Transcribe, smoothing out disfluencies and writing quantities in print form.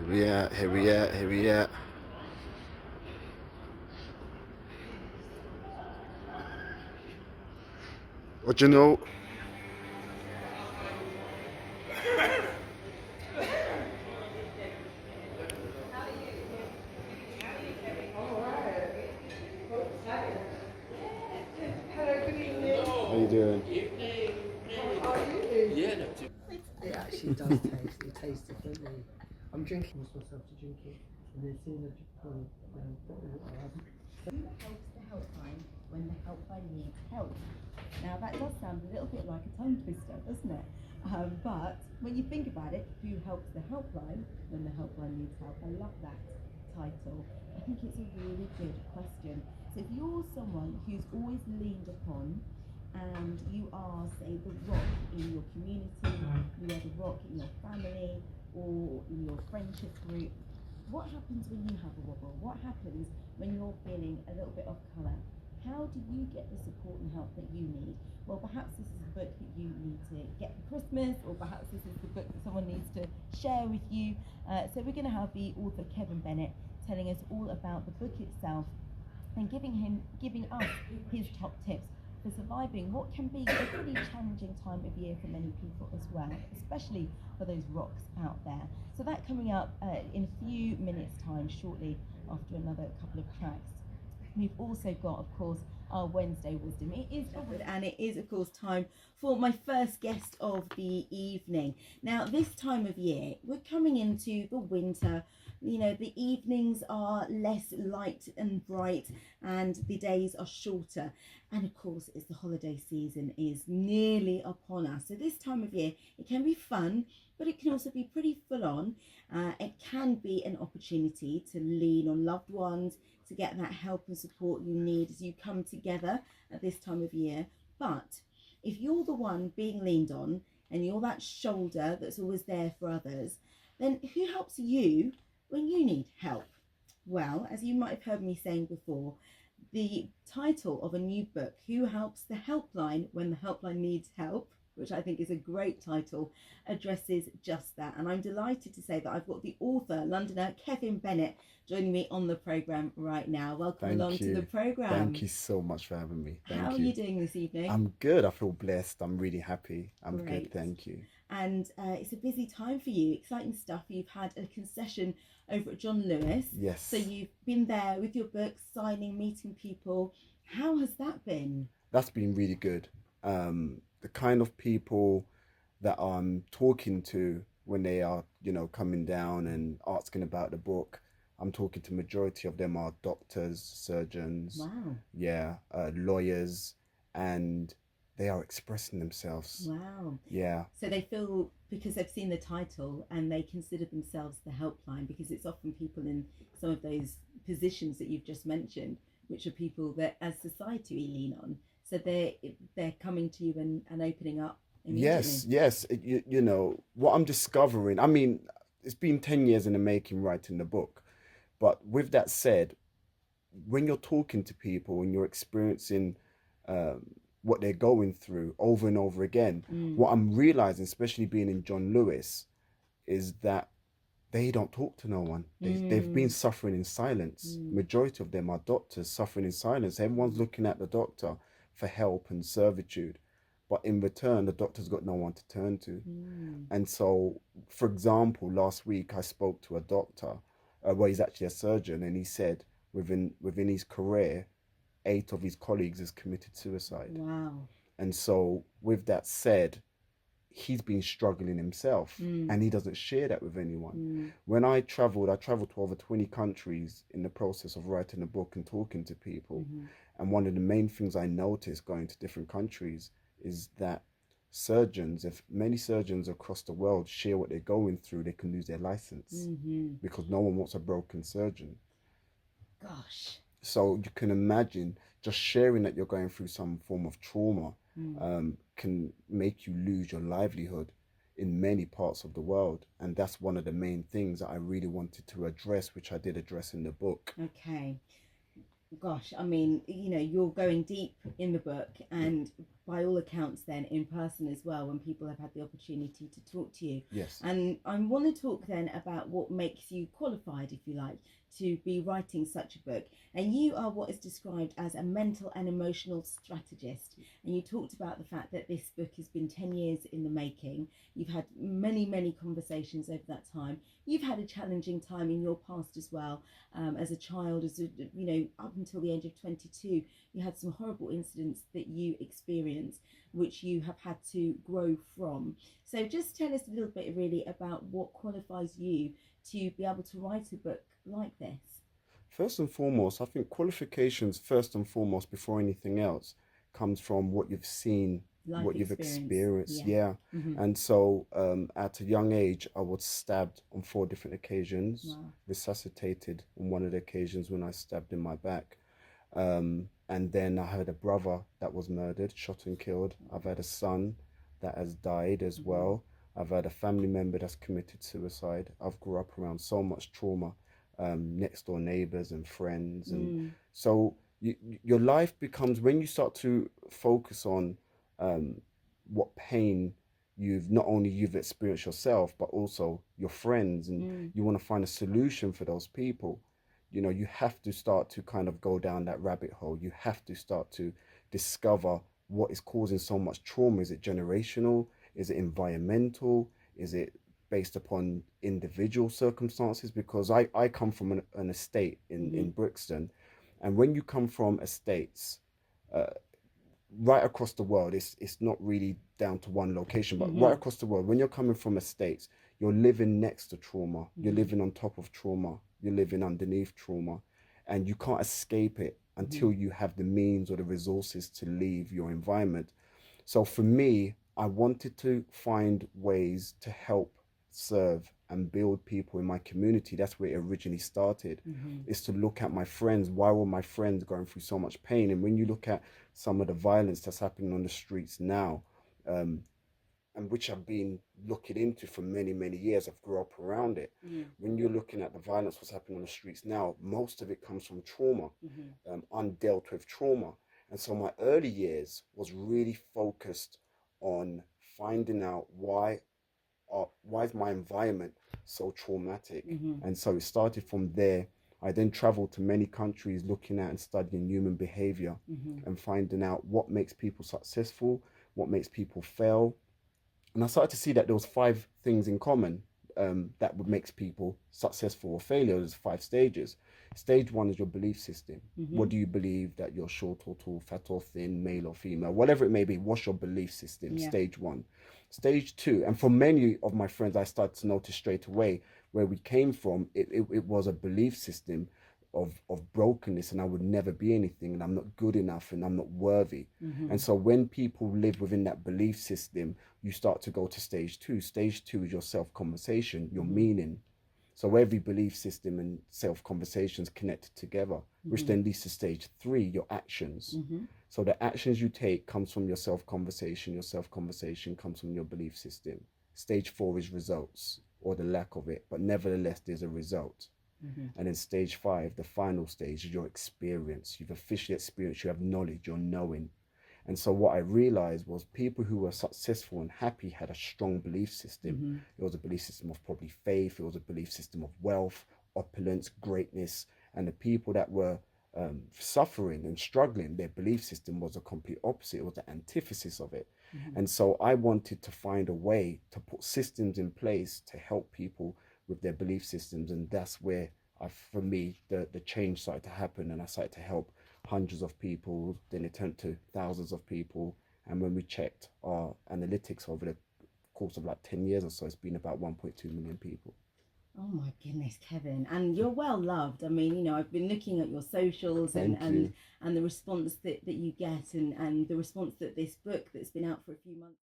Here we at. What you know? How you doing? It actually does taste. It tastes differently. I'm drinking myself to drink it, and then seeing a bottle of Helps the helpline when the helpline needs help. Now that does sound a little bit like a tongue twister, doesn't it? But when you think about it, who helps the helpline when the helpline needs help? I love that title. I think it's a really good question. So if you're someone who's always leaned upon and you are, say, the rock in your community, you are the rock in your family or in your friendship group, what happens when you have a wobble? What happens when you're feeling a little bit off colour? How do you get the support and help that you need? Well, perhaps this is a book that you need to get for Christmas, or perhaps this is the book that someone needs to share with you. So we're going to have the author Kevin Bennett telling us all about the book itself and giving us his top tips for surviving what can be a pretty challenging time of year for many people as well, especially for those rocks out there. So that coming up in a few minutes time, shortly after another couple of tracks. We've also got, of course, our Wednesday Wisdom. It is and it is, of course, time for my first guest of the evening. Now, this time of year, we're coming into the winter. You know, the evenings are less light and bright and the days are shorter. And of course, it's the holiday season is nearly upon us. So this time of year, it can be fun, but it can also be pretty full on. It can be an opportunity to lean on loved ones, to get that help and support you need as you come together at this time of year. But if you're the one being leaned on and you're that shoulder that's always there for others, then who helps you when you need help? Well, as you might have heard me saying before, the title of a new book, Who Helps the Helpline When the Helpline Needs Help, which I think is a great title, addresses just that. And I'm delighted to say that I've got the author, Londoner Kevin Bennett, joining me on the programme right now. Welcome along to the programme. Thank you so much for having me. How are you doing this evening? I'm good. I feel blessed. I'm really happy. I'm Great. good. Thank you. And it's a busy time for you. Exciting stuff. You've had a concession over at John Lewis. Yes. So you've been there with your books, signing, meeting people. How has that been? That's been really good. The kind of people that I'm talking to when they are, coming down and asking about the book, I'm talking to majority of them are doctors, surgeons, Wow. lawyers, and they are expressing themselves. Wow. Yeah. So they feel, because they've seen the title and they consider themselves the helpline, because it's often people in some of those positions that you've just mentioned, which are people that as society we lean on. So they're coming to you and opening up immediately. Yes. What I'm discovering, I mean, it's been 10 years in the making writing the book. But with that said, when you're talking to people and you're experiencing what they're going through over and over again, what I'm realizing, especially being in John Lewis, is that they don't talk to no one. They've been suffering in silence. Majority of them are doctors suffering in silence. Everyone's looking at the doctor for help and servitude. But in return, the doctor's got no one to turn to. And so, for example, last week I spoke to a doctor, he's actually a surgeon, and he said within his career, 8 of his colleagues has committed suicide. Wow. And so, with that said, he's been struggling himself, and he doesn't share that with anyone. When I traveled to over 20 countries in the process of writing a book and talking to people. And one of the main things I noticed going to different countries is that if many surgeons across the world share what they're going through, they can lose their license because no one wants a broken surgeon. Gosh. So you can imagine just sharing that you're going through some form of trauma can make you lose your livelihood in many parts of the world. And that's one of the main things that I really wanted to address, which I did address in the book. Okay. Gosh, I mean, you're going deep in the book, and by all accounts then in person as well, when people have had the opportunity to talk to you. Yes. And I want to talk then about what makes you qualified, if you like, to be writing such a book. And you are what is described as a mental and emotional strategist. And you talked about the fact that this book has been 10 years in the making. You've had many conversations over that time. You've had a challenging time in your past as well. As a child, up until the age of 22, you had some horrible incidents that you experienced, which you have had to grow from. So just tell us a little bit really about what qualifies you to be able to write a book like this. First and foremost, I think qualifications, first and foremost, before anything else, comes from what you've seen, Life what you've experience. experienced. Yeah. Yeah. Mm-hmm. And so at a young age, I was stabbed on 4 different occasions, Wow. resuscitated on one of the occasions when I stabbed in my back. And then I had a brother that was murdered, shot and killed. I've had a son that has died as Mm-hmm. well. I've had a family member that's committed suicide. I've grew up around so much trauma, next door neighbors and friends. And so your life becomes, when you start to focus on what pain you've experienced yourself, but also your friends, and you want to find a solution for those people. You have to start to kind of go down that rabbit hole. You have to start to discover what is causing so much trauma. Is it generational? Is it environmental? Is it based upon individual circumstances? Because I come from an estate in Brixton, and when you come from estates right across the world, it's not really down to one location, but right across the world, when you're coming from estates, you're living next to trauma, you're living on top of trauma, you're living underneath trauma, and you can't escape it until you have the means or the resources to leave your environment. So for me, I wanted to find ways to help serve and build people in my community. That's where it originally started, is to look at my friends. Why were my friends going through so much pain? And when you look at some of the violence that's happening on the streets now, and which I've been looking into for many years, I've grew up around it. When you're looking at the violence, what's happening on the streets now, most of it comes from trauma, undealt with trauma. And so my early years was really focused on finding out why is my environment so traumatic. And so it started from there. I then traveled to many countries looking at and studying human behavior, and finding out what makes people successful, what makes people fail. And I started to see that there was 5 things in common, that would makes people successful or failure. There's 5 stages. Stage 1 is your belief system. What do you believe, that you're short or tall, fat or thin, male or female, whatever it may be? What's your belief system? Yeah. Stage 1. Stage 2, and for many of my friends, I started to notice straight away where we came from. It was a belief system of brokenness, and I would never be anything, and I'm not good enough, and I'm not worthy. And so when people live within that belief system, you start to go to stage 2. Stage 2 is your self-conversation, your meaning. So every belief system and self-conversations connected together, which then leads to stage 3, your actions. So the actions you take comes from your self-conversation comes from your belief system. Stage 4 is results, or the lack of it, but nevertheless there's a result. And then stage 5, the final stage, is your experience. You've officially experienced, you have knowledge, you're knowing. And so what I realized was people who were successful and happy had a strong belief system. It was a belief system of probably faith. It was a belief system of wealth, opulence, greatness. And the people that were suffering and struggling, their belief system was a complete opposite. It was the antithesis of it. And so I wanted to find a way to put systems in place to help people with their belief systems. And that's where for me, the change started to happen, and I started to help hundreds of people. Then it turned to thousands of people. And when we checked our analytics over the course of like 10 years or so, it's been about 1.2 million people. Oh my goodness, Kevin. And you're well loved. I mean, I've been looking at your socials and the response that you get, and the response that this book that's been out for a few months